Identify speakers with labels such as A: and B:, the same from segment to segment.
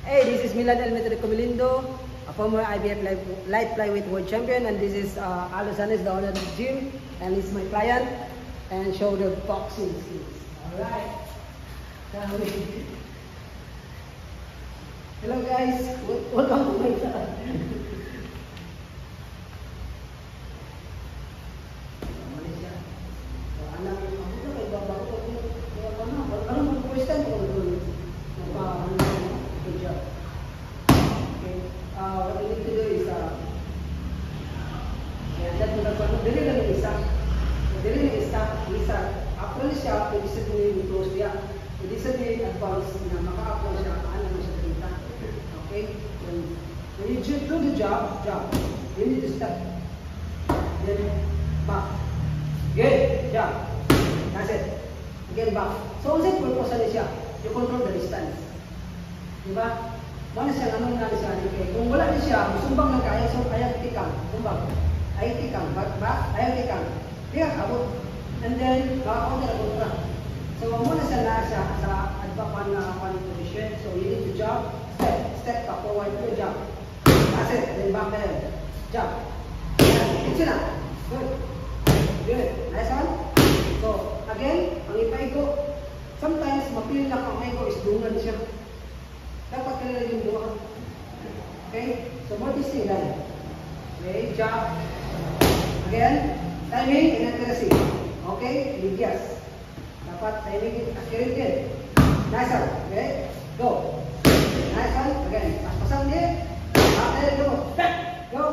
A: Hey, this is Milan Elmetre Comilindo, a former IBF light flyweight world champion, and this is Alosan is the owner of the gym, and he's my client, and show the boxing skills. Alright. Hello guys, welcome to my channel. What you need to do is after siya, pwede sa tuloy close siya. Pwede sa tuloy advance na maka-upload siya, ano mo siya kita. Okay? When you do the job, you need to step. Then back. Good. Jump. That's it. Again back. So, ang purpose na siya, you control the distance. Diba? Mana siya naman nga siya. Kung wala din siya, sumbang na kaya, so ayaw tikang. Sumbang. Ayaw tikang. Back. Ayaw tikang. Kaya kabot. And then, baka na kontra. So, muna siya na siya sa advapan na position. So, you need to jump. Step ka forward. Jump. That's it. Then back there. Jump. It's enough. Good. Good. Nice one. So, again, ang ipaigo. Sometimes, mapili lang ang ipaigo is dungan siya. Dapat kilala yung dua. Okay? So, more distinct lang. Okay? Jump. Again, timing and accuracy. Okay? Ligyas. Dapat timing accurate din. Nice one. Okay? Go. Nice one. Again. Pasang din. After go. Go.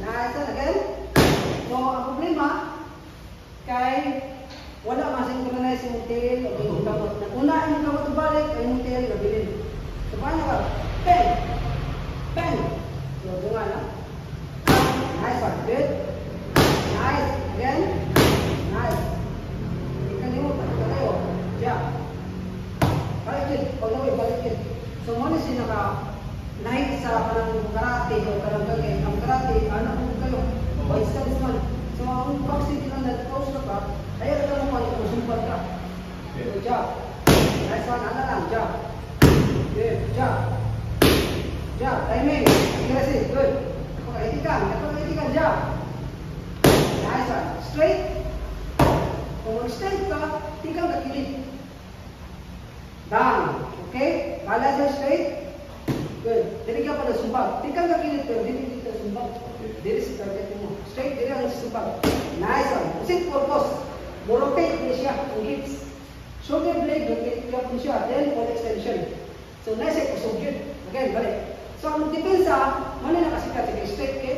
A: Nice one. Again. So, ang problema, kay wala ma-synchronize yung tail o yung kamot. Una yung kamot balik, ay yung tail nabilin. So, paano ka? Bang! Bang! So, dunga na. Nice one. Good. Nice. Again. Nice. Ikan yung patika tayo. Jump. Balikin. Pagawin, balikin. So, muna siya nahit sa parang karate o parang gagay. Ang karate, anak mo kayo. White stance man. So, ang boxing lang na close ka pa, ayaw ka mo pa, sumpat ka. Good job. Nice one. Ano lang. Jump. Good. Jump. Jump. Timing. Aggressive. Good. Kapag-itikan. Jump. Nice one. Straight. Kung mag-straight ka, tikang ka kilig. Down. Okay? Balance your straight. Good. Dili ka pa na sumbag. Tikang ka kilig pero dili dito sumbag. Dili sa target mo. Straight, dili ang sumbag. Nice one. Sit purpose. Rotate niya siya. Ang hips. Shoulder blade, rotate niya po siya. Then, full extension. So, nice ay kusog yun. Again, balik. So, ang depensa, ano na kasikat? Sige, straight, okay?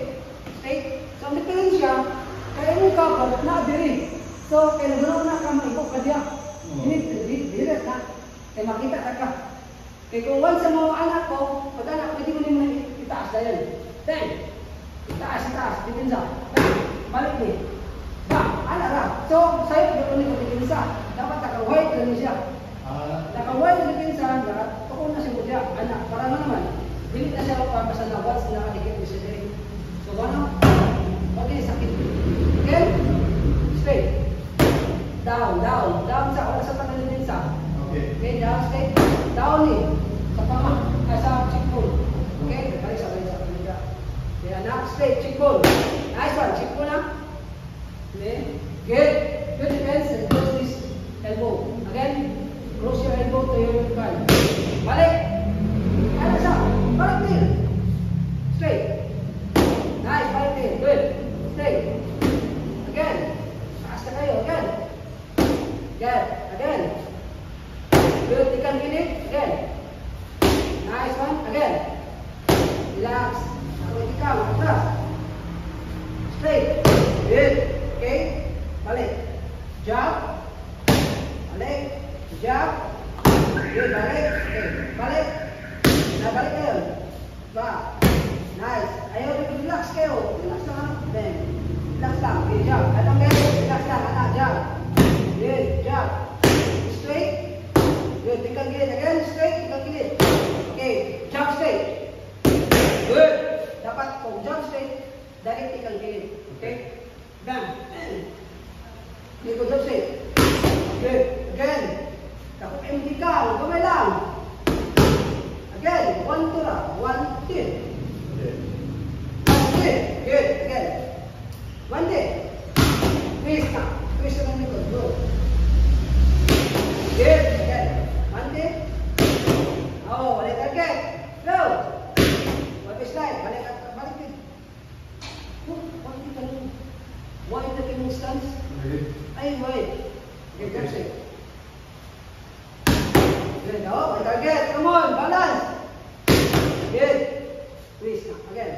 A: Straight. So, ang depensa, kaya mo ka, balat na, diri. So, kaya nagulong na ka, maibok ka diya. Dili na. Kaya makita ka. Kaya kung once sa mga anak ko, pag anak, pwede mo naman itaas na yan. Then, itaas. Depensa. Balik ni. Anak ra. So, sa'yo, doon ni depensa. Dapat naka-white lang siya. Naka-white na depensa, tukon na siya mo diya. Anak, para naman. Dili na siya basta na watch na nakadikit mo siya diri. So, ano? Okay, sakit. Okay? Straight. Down. Down sa wala sa tangan ni depensa. Okay, down, straight. Down ni. Sa pama. Sa cheekbone. Okay? Balik sa kanila. Kaya anak, straight, cheekbone. Nice one. Cheekbone na. Okay? Good. Good defense and close this elbow. Again, close your elbow to your thigh. Balik. Ano siya? Balik tail. Straight. Nice. Balik tail. Good. Straight. Again. Taas na kayo. Again. Good. Again. Good. Ikan kilig. Again. Nice one. Again. Relax. Ako ikaw. Atras. Straight. Good. Okay. Balik. Jump. Balik. Jump. Good. Balik. Okay. Balik. Balik kayo. Back. Nice. Ayaw relax kayo. Relax lang. Then. Relax lang. Okay. Jump. Anong kayo? Relax lang. Anak. Jump. Good. Jump. Straight. Good. Tingkang gilid. Again. Straight. Tingkang gilid. Okay. Jump straight. Good. Dapat kung jump straight, direct tingkang gilid. Okay. Bam. Hindi ko jump straight. Good. Again. Kapag hindi ka, gamay lang. Again. 1, 2.
B: Okay.
A: 1, 2. Good. Again. 1, 2. Twist na. Twist na ng likod. Go. Good. Again. 1, 2. Oh, balik target. Go. What is like? Balik din. What is the why the king stance? Ay, wait. Okay, that's it. Good. Oh, balik target. Come on. Balance. Good. Twist na. Again.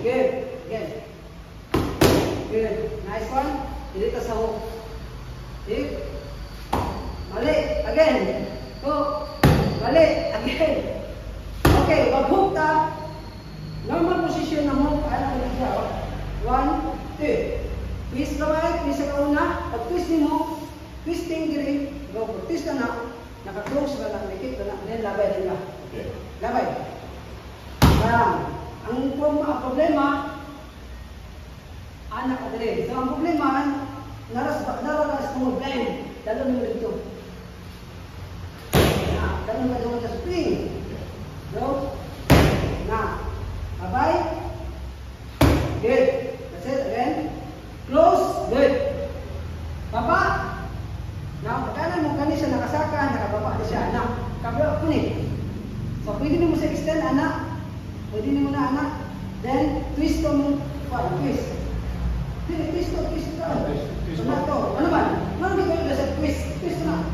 A: Good. Again. Good. Nice one. Dito sa hook. Dip. Balik. Again. Go. Balik. Again. Okay. Mag-hook ta. Normal position ng hook. Ano na siya? 1, 2. Twist kamay. Twist sa kauna. Pag twist mo, twisting diri. Go. Pag twist ka na, naka-close ka na, nakikit ka na. Then labay din ka.
B: Okay.
A: Labay. Parang. Ang problema, anak ka dali. So, ang problema, nararas mo blend. Dalo mo dito. Na, dalo mo dito sa spring. Go. Na. Bye-bye. Good. That's it. Again. Close. Good. Baba. Now, pagkanan mo kanina siya nakasaka, nakababa na siya. Anak. Kabla ako ni. So, pwede mo sa extend, anak. Pwede mo na, anak. Then, twist mo. Twist. Twist to. So, na to. Ano man? Ano ba kayo na sa twist? Twist na.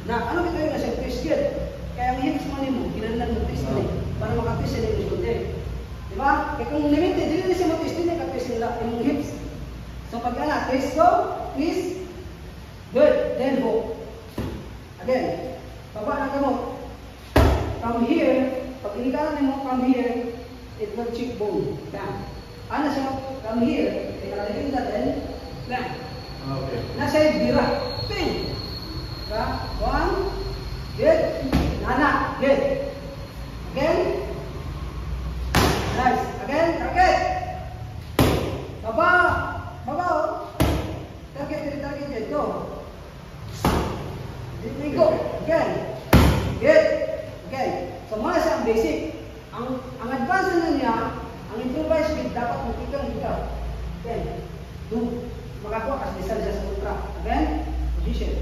A: Na, ano ba kayo na sa twist? Good. Kaya ang hips mo mo, ginanlan mo twist mo. Para makatwist sa nila kundi. Diba? Kaya kung limited, hindi na siya matwist din, katwist nila yung hips. So, pag anak, twist go, twist. Good. Then, hook. Again. Baba na ka mo. From here, pag inikalan mo from here, it will cheekbone. Bam. Ano siya? From here, ikalagay natin. Bam.
B: Okay.
A: Nasa bira. Ping. Diba? 1. Good. Nana. Good. Again. Nice. Again. Target. Baba. Baba. Target. Go. Go. Again. Good. Again. So, muna siya ang basic. Ang advance na niya, ang improvised speed, dapat magkikang ikaw. Again. Do. Makakuha kasi isa siya sa ultra. Again. Position.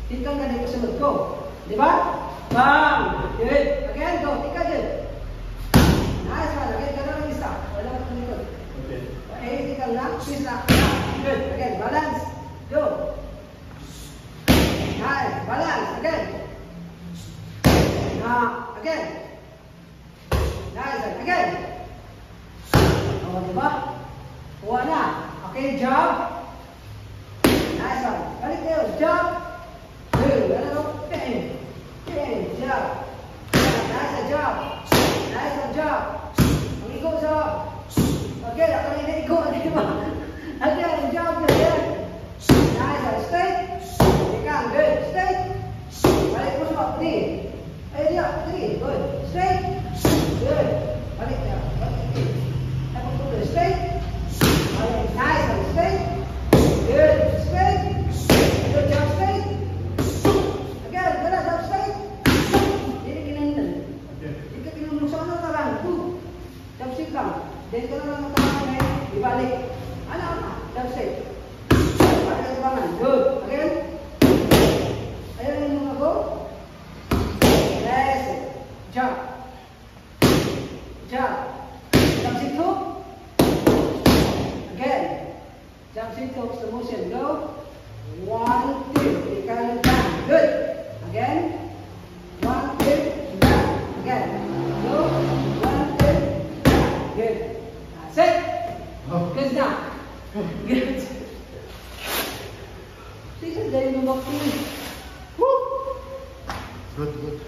A: Tikang ka dito sa loob. Go. Diba? Bang! Good. Again. Go. Tika dyan. Nice one. Again. Gano'n lang isa. Wala ka sa likod.
B: Okay.
A: Okay. Tikang na. Twist na. Good. Again. Balance. Go. Nice. Balance. Again. Again. Nice. Again. Oh, diba? Kuha na. Okay, jump. Nice one. Balik kayo. Jump. Good. Ano? Bang. Bang. Jump. Nice jump. Nice one. Jump. Ang ikaw sa. Okay, ako na ikaw. Diba? Again. Jump. Again. Nice one. Straight. Ikaw. Good. Straight. Balik mo sa. Three. Ay, dia. Three. Good. Straight. Good. Balik niya. Balik. Tapos tuloy. Straight. Balik. Nice one. Straight. Good. Straight. Good. Jump straight. Again. Gana. Jump straight. Jadi kinantan.
B: Okay.
A: Jika kinantan sa ano tarang. Jump straight lang. Then ka lang ang tarang. Ibalik. Ano? Jump straight. Balik ang tabangan. Good. Again. Ayan yung mga go. Yes. Jump. Jump. Jump sit hook. Again. Jump sit hook. Slow motion. Go. 1, 2. Ikaw down. Good. Again. 1, 2. Down. Again. Go. 1, 2. Down. Good. That's it. Good now. Good. This is very number 3. Woo.
B: Good.
A: Good.